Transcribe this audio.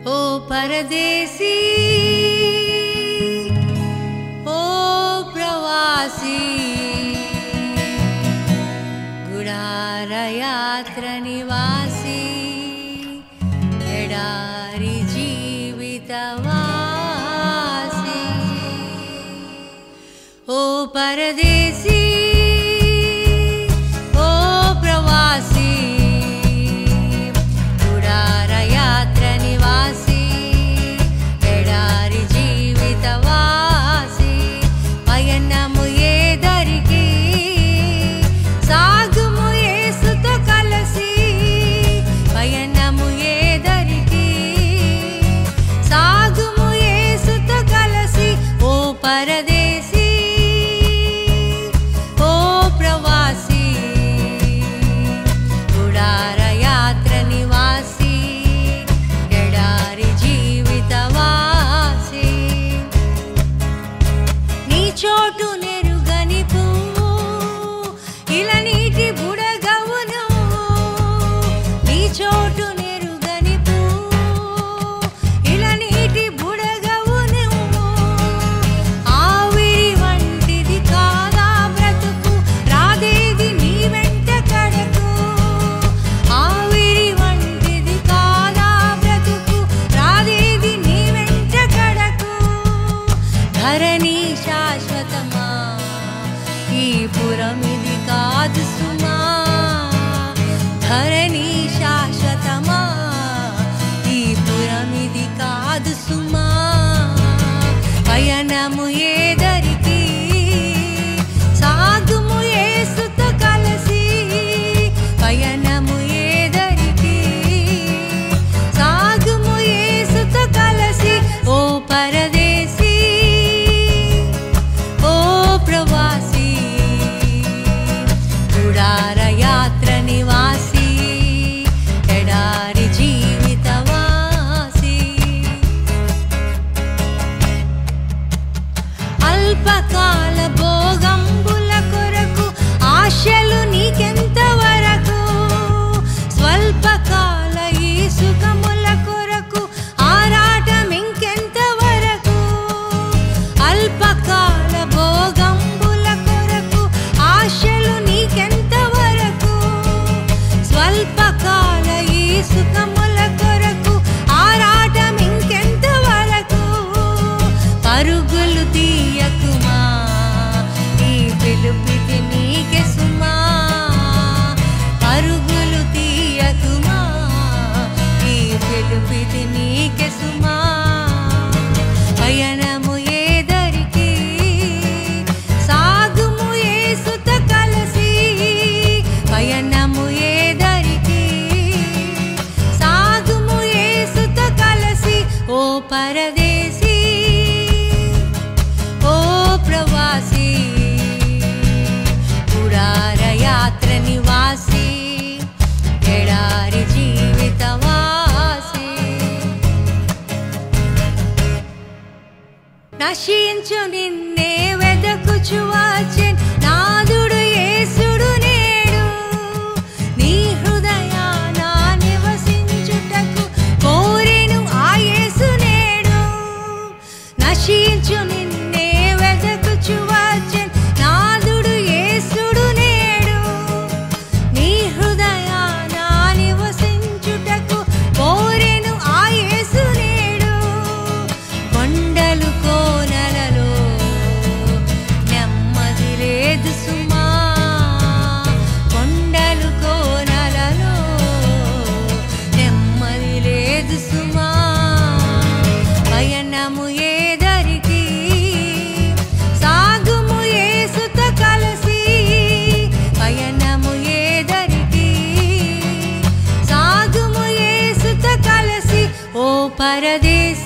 ओ परदेसी ओ प्रवासी गुडार यात्र निवासी एडारी जीवितवासी ओ परदेसी ओ प्रवासी गुडार यात्र निवासी एडारी जीवितवासी पयनमु एदरिकी सागुमु येसुतो कलसी पयनमु एदरिकी सागुमु येसुतो कलसी ओ परदेसी ओ प्रवासी गुडार यात्र निवासी एडारी जीवितवासी नी चोटु नेरुगनि पुव्वु इला नीटी बुडगवु नुव्वु नी चोटु नेरुगनि पुव्वु इला नीटी बुडगवु नुव्वु आविरि వంటిది కాదా బ్రతుకు రాదేది నీ వెంట కడకు ఆవిరి వంటిది కాదా బ్రతుకు రాదేది నీ వెంట కడకు ధరణి శాశ్వతమా ఈ పురమిది కాదు సుమా ధరణి శాశ్వతమా ఈ పురమిది కాదు సుమా పయనము ఏదరికి సాగుము యేసుతో కలసి పయనము ఏదరికి సాగుము యేసుతో కలసి ఓ పరదేశీ ओ प्रवासी गुडार यात्र निवासी एडारी जीवितवासी अल्पकाल भोगंबुल कोरकु आशलु नीकेंत वरकु स्वल्पकाल ई सुखमुल कोरकु आराटम इंकेंत वरकु अल्पकाल भोगंबुल कोरकु आशलु नीकेंत वरकु स्वल्पकाल ई सुखमुल कोरकु आराटम इंकेंत वरकु परुगुलु తీయకుమా ఈ పిలుపుకి నీకే సుమా పరుగులు తీయకుమా ఈ పిలుపుకి నీకే సుమా పయనము ఏదరికి సాగుము యేసుతో కలసి పయనము ఏదరికి సాగుము యేసుతో కలసి ఓ పరదేశీ ओ प्रवासी गुडार यात्र निवासी एडारी जीवितवासी నశించు నిన్నే వెదకుచు వచ్చెన్ నాదుడు యేసుడు నేడు నీ హృదయాన నివసించుటకు కోరెను ఆ యేసు నేడు నశించు నిన్నే వెదకుచు వచ్చెన్ నాదుడు యేసుడు నేడు నీ హృదయాన నివసించుటకు కోరెను ఆ యేసు నేడు కొండలు కోనలలో నెమ్మది లేదు సుమా కొండలు కోనలలో నెమ్మది లేదు సుమా పయనము ఏదరికి సాగుము యేసుతో కలసి పయనము ఏదరికి సాగుము యేసుతో కలసి ఓ పరదేశీ